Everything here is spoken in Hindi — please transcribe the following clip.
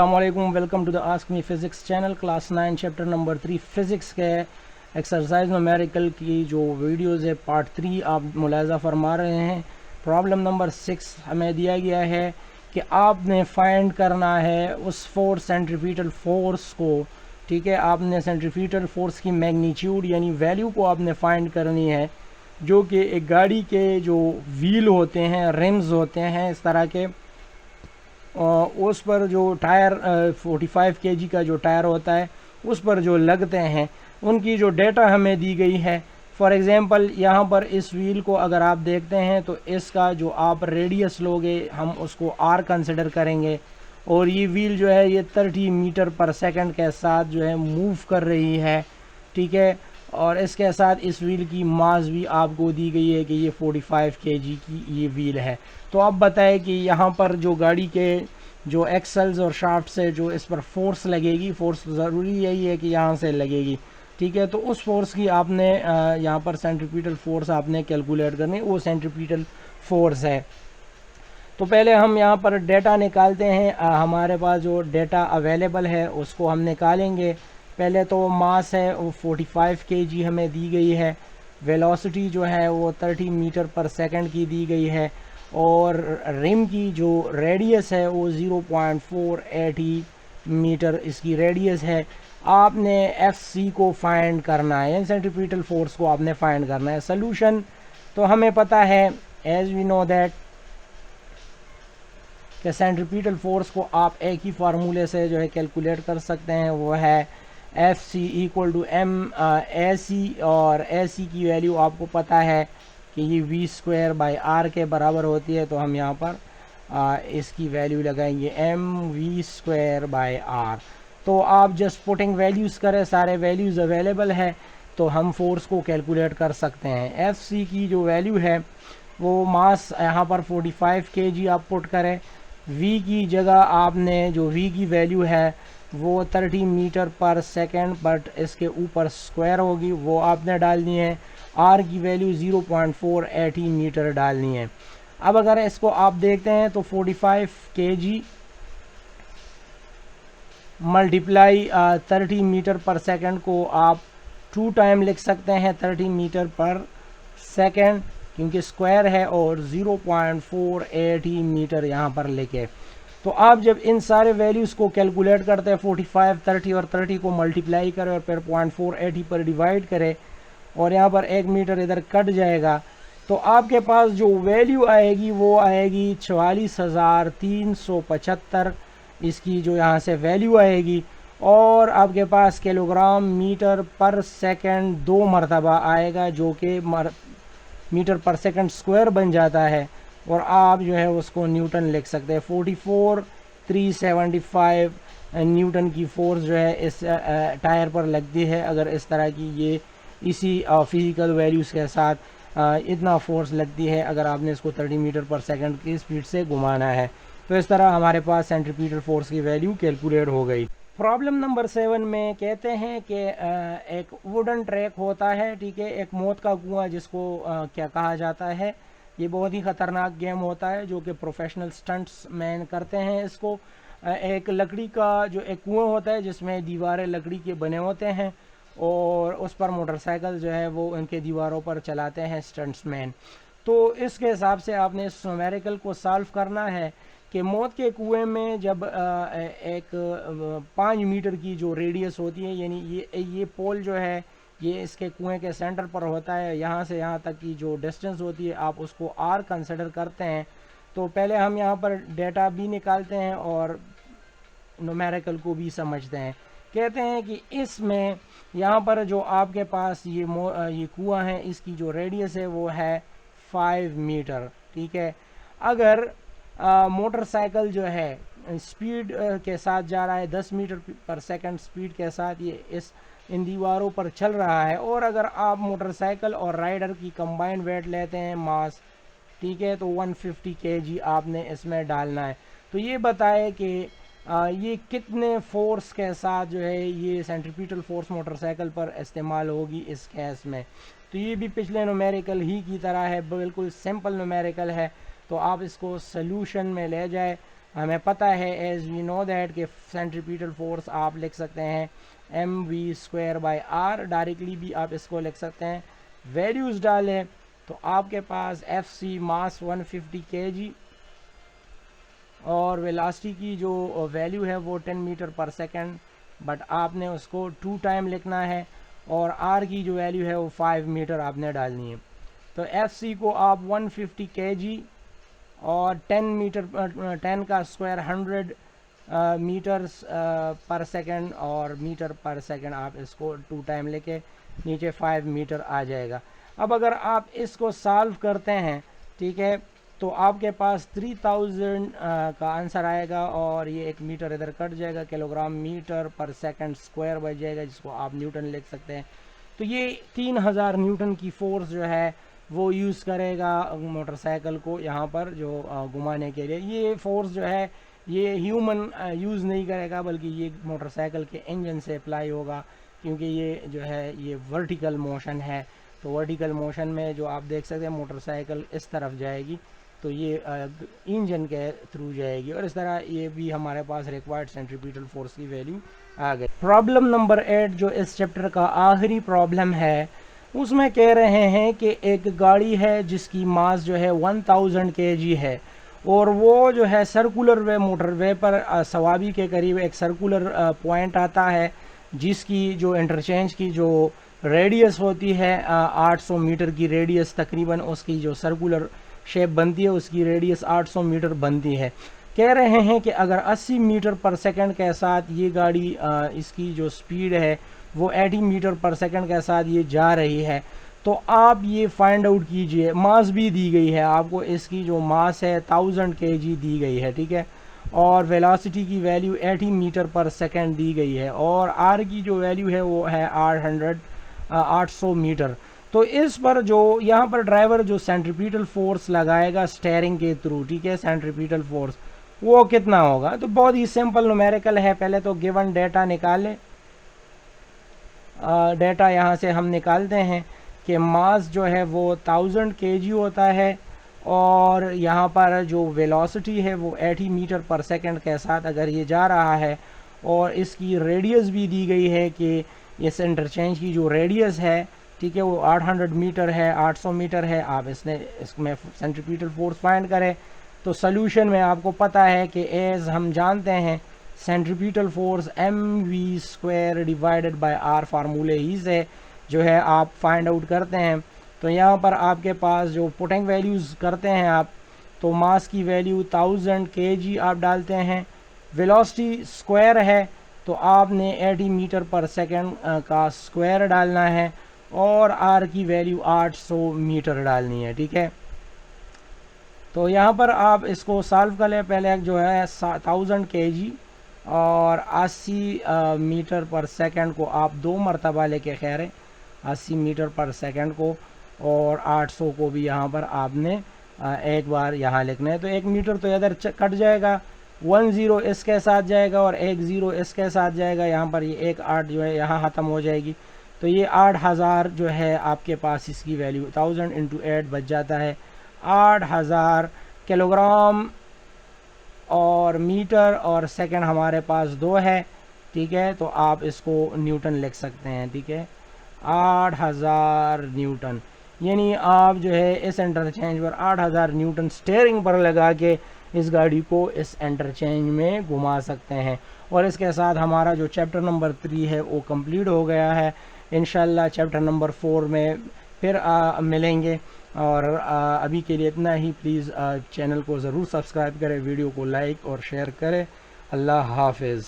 अस्सलामुअलैकुम, welcome to the ask me physics channel. Class 9 chapter number 3 physics के एक्सरसाइज न्यूमेरिकल की जो वीडियोज़ है पार्ट 3 आप मुलाज़ा फरमा रहे हैं। प्रॉब्लम नंबर 6 हमें दिया गया है कि आपने फाइंड करना है उस फोर्स सेंट्रीफ्यूगल फोर्स को। ठीक है, आपने सेंट्रीफ्यूगल फोर्स की मैग्नीट्यूड यानी वैल्यू को आपने फाइंड करनी है, जो कि एक गाड़ी के जो व्हील होते हैं, रिम्स होते हैं इस तरह के, उस पर जो टायर 45 kg का जो टायर होता है उस पर जो लगते हैं, उनकी जो डेटा हमें दी गई है। फॉर एग्ज़ाम्पल यहाँ पर इस व्हील को अगर आप देखते हैं तो इसका जो आप रेडियस लोगे हम उसको आर कंसिडर करेंगे, और ये व्हील जो है ये 30 मीटर पर सेकंड के साथ जो है मूव कर रही है। ठीक है, और इसके साथ इस व्हील की मास भी आपको दी गई है कि ये 45 kg की ये व्हील है। तो अब बताएं कि यहाँ पर जो गाड़ी के जो एक्सल्स और शाफ्ट से जो इस पर फोर्स लगेगी, फोर्स ज़रूरी यही है कि यहाँ से लगेगी। ठीक है, तो उस फोर्स की आपने यहाँ पर सेंट्रीफ्यूगल फोर्स आपने कैलकुलेट करनी, वो सेंट्रीफ्यूगल फोर्स है। तो पहले हम यहाँ पर डेटा निकालते हैं। हमारे पास जो डेटा अवेलेबल है उसको हम निकालेंगे। पहले तो मास है वो 45 kg हमें दी गई है, वेलोसिटी जो है वो 30 मीटर पर सेकंड की दी गई है, और रिम की जो रेडियस है वो 0.480 मीटर इसकी रेडियस है। आपने एफ सी को फाइंड करना है, यानी सेंट्रीफ्यूगल फोर्स को आपने फाइंड करना है। सोल्यूशन तो हमें पता है, एज वी नो दैट कि सेंट्रीफ्यूगल फोर्स को आप एक ही फार्मूले से जो है कैलकुलेट कर सकते हैं, वो है F C equal to M A C, और ए सी की वैल्यू आपको पता है कि ये वी स्क्वायर बाई आर के बराबर होती है। तो हम यहाँ पर इसकी वैल्यू लगाएंगे m v square by r. तो आप जस्ट पुटिंग वैल्यूज़ करें, सारे वैल्यूज़ अवेलेबल है तो हम फोर्स को कैलकुलेट कर सकते हैं। एफ सी की जो वैल्यू है वो मास यहाँ पर 45 kg आप पुट करें। वी की जगह आपने जो वी की वैल्यू है वो 30 मीटर पर सेकंड बट इसके ऊपर स्क्वायर होगी, वो आपने डालनी है। आर की वैल्यू 0.480 मीटर डालनी है। अब अगर इसको आप देखते हैं तो 45 kg मल्टीप्लाई 30 मीटर पर सेकंड को आप 2 टाइम लिख सकते हैं 30 मीटर पर सेकंड, क्योंकि स्क्वायर है, और 0.480 मीटर यहाँ पर लिखे। तो आप जब इन सारे वैल्यूज़ को कैलकुलेट करते हैं, 45, 30 और 30 को मल्टीप्लाई करें और फिर 0.480 पर डिवाइड करें, और यहाँ पर 1 मीटर इधर कट जाएगा, तो आपके पास जो वैल्यू आएगी वो आएगी 44,375 इसकी जो यहाँ से वैल्यू आएगी। और आपके पास किलोग्राम मीटर पर सेकंड 2 मरतबा आएगा, जो कि मीटर पर सेकंड स्क्वायर बन जाता है, और आप जो है उसको न्यूटन लिख सकते हैं। 44,375 न्यूटन की फोर्स जो है इस टायर पर लगती है। अगर इस तरह की ये इसी फिज़िकल वैल्यूज़ के साथ इतना फोर्स लगती है अगर आपने इसको 30 मीटर पर सेकंड की स्पीड से घुमाना है। तो इस तरह हमारे पास सेंट्रीफ्यूगल फोर्स की वैल्यू कैलकुलेट हो गई। प्रॉब्लम नंबर 7 में कहते हैं कि एक वुडन ट्रैक होता है। ठीक है, एक मौत का कुआं जिसको क्या कहा जाता है। ये बहुत ही ख़तरनाक गेम होता है जो कि प्रोफेशनल स्टंट्स मैन करते हैं इसको। एक लकड़ी का जो एक कुआं होता है जिसमें दीवारें लकड़ी के बने होते हैं, और उस पर मोटरसाइकिल जो है वो उनके दीवारों पर चलाते हैं स्टंट्स मैन। तो इसके हिसाब से आपने इस न्यूमेरिकल को सॉल्व करना है कि मौत के कुएं में जब एक 5 मीटर की जो रेडियस होती है, यानी ये पोल जो है ये इसके कुएं के सेंटर पर होता है, यहाँ से यहाँ तक की जो डिस्टेंस होती है आप उसको आर कंसिडर करते हैं। तो पहले हम यहाँ पर डेटा भी निकालते हैं और न्यूमेरिकल को भी समझते हैं। कहते हैं कि इसमें यहाँ पर जो आपके पास ये कुआं है, इसकी जो रेडियस है वो है 5 मीटर। ठीक है, अगर मोटरसाइकिल जो है स्पीड के साथ जा रहा है 10 मीटर पर सेकंड स्पीड के साथ, ये इन दीवारों पर चल रहा है, और अगर आप मोटरसाइकिल और राइडर की कंबाइंड वेट लेते हैं मास, ठीक है, तो 150 kg आपने इसमें डालना है। तो ये बताए कि ये कितने फोर्स के साथ जो है ये सेंट्रीफ्यूगल फोर्स मोटरसाइकिल पर इस्तेमाल होगी इस केस में। तो ये भी पिछले न्यूमेरिकल ही की तरह है, बिल्कुल सिंपल न्यूमेरिकल है। तो आप इसको सॉल्यूशन में ले जाए हमें पता है एज वी नो दैट कि सेंट्रीपिटल फोर्स आप लिख सकते हैं mv²/r, डायरेक्टली भी आप इसको लिख सकते हैं। वैल्यूज़ डालें तो आपके पास FC मास 150 kg और वेलोसिटी की जो वैल्यू है वो 10 मीटर पर सेकंड, बट आपने उसको 2 टाइम लिखना है, और R की जो वैल्यू है वो 5 मीटर आपने डालनी है। तो FC को आप 150 kg और 10 का स्क्वायर 100 मीटर्स पर सेकंड और मीटर पर सेकंड, आप इसको 2 टाइम लेके नीचे 5 मीटर आ जाएगा। अब अगर आप इसको सॉल्व करते हैं, ठीक है, तो आपके पास 3000 का आंसर आएगा, और ये 1 मीटर इधर कट जाएगा, किलोग्राम मीटर पर सेकंड स्क्वायर बच जाएगा, जिसको आप न्यूटन लिख सकते हैं। तो ये 3000 न्यूटन की फोर्स जो है वो यूज़ करेगा मोटरसाइकिल को यहाँ पर जो घुमाने के लिए। ये फोर्स जो है ये ह्यूमन यूज़ नहीं करेगा, बल्कि ये मोटरसाइकिल के इंजन से अप्लाई होगा, क्योंकि ये जो है ये वर्टिकल मोशन है। तो वर्टिकल मोशन में जो आप देख सकते हैं मोटरसाइकिल इस तरफ जाएगी, तो ये इंजन के थ्रू जाएगी, और इस तरह ये भी हमारे पास रिक्वायर्ड सेंट्रीपिटल फोर्स की वैल्यू आ गई। प्रॉब्लम नंबर 8 जो इस चैप्टर का आखिरी प्रॉब्लम है, उसमें कह रहे हैं कि एक गाड़ी है जिसकी मास जो है 1000 kg है, और वो जो है सर्कुलर वे मोटरवे पर सवाबी के करीब एक सर्कुलर पॉइंट आता है, जिसकी जो इंटरचेंज की जो रेडियस होती है 800 मीटर की रेडियस तकरीबन, उसकी जो सर्कुलर शेप बनती है उसकी रेडियस 800 मीटर बनती है। कह रहे हैं कि अगर 80 मीटर पर सेकंड के साथ ये गाड़ी इसकी जो स्पीड है वो 80 मीटर पर सेकंड के साथ ये जा रही है, तो आप ये फाइंड आउट कीजिए। मास भी दी गई है आपको, इसकी जो मास है 1000 kg दी गई है, ठीक है, और वेलोसिटी की वैल्यू 80 मीटर पर सेकंड दी गई है, और आर की जो वैल्यू है वो है 800 मीटर। तो इस पर जो यहाँ पर ड्राइवर जो सेंट्रीपिटल फोर्स लगाएगा स्टेयरिंग के थ्रू, ठीक है, सेंट्रीपिटल फोर्स वो कितना होगा। तो बहुत ही सिंपल न्यूमेरिकल है। पहले तो गिवन डेटा निकालें, डेटा यहाँ से हम निकालते हैं कि मास जो है वो 1000 kg होता है, और यहाँ पर जो वेलोसिटी है वो 80 मीटर पर सेकंड के साथ अगर ये जा रहा है, और इसकी रेडियस भी दी गई है कि इस इंटरचेंज की जो रेडियस है, ठीक है, वो 800 मीटर है, 800 मीटर है। आप इसमें सेंट्रीपिटल फोर्स फाइंड करें, तो सोल्यूशन में आपको पता है कि एज हम जानते हैं centripetal force mv² divided by r फार्मूले ही से जो है आप फाइंड आउट करते हैं। तो यहाँ पर आपके पास जो पुटिंग वैल्यूज़ करते हैं आप, तो मास की वैल्यू 1000 kg आप डालते हैं, वेलोसिटी स्क्वायर है तो आपने 80 मीटर पर सेकंड का स्क्वायर डालना है, और r की वैल्यू 800 मीटर डालनी है, ठीक है। तो यहाँ पर आप इसको सॉल्व कर लें। पहले जो है 1000 kg और 80 मीटर पर सेकंड को आप 2 मरतबा लेके खैर 80 मीटर पर सेकंड को, और 800 को भी यहाँ पर आपने एक बार यहाँ लिखना है। तो 1 मीटर तो इधर कट जाएगा, 1 0 इसके साथ जाएगा और 1 0 इसके साथ जाएगा। यहाँ पर ये 1 8 जो है यहाँ ख़त्म हो जाएगी। तो ये 8000 जो है आपके पास इसकी वैल्यू 1000 × 8 बच जाता है 8000 किलोग्राम, और मीटर और सेकंड हमारे पास 2 है, ठीक है। तो आप इसको न्यूटन लिख सकते हैं, ठीक है, 8000 न्यूटन। यानी आप जो है इस इंटरचेंज पर 8000 न्यूटन स्टीयरिंग पर लगा के इस गाड़ी को इस इंटरचेंज में घुमा सकते हैं। और इसके साथ हमारा जो चैप्टर नंबर 3 है वो कंप्लीट हो गया है। इंशाल्लाह चैप्टर नंबर 4 में फिर मिलेंगे। और अभी के लिए इतना ही। प्लीज़ चैनल को ज़रूर सब्सक्राइब करें, वीडियो को लाइक और शेयर करें। अल्लाह हाफिज़।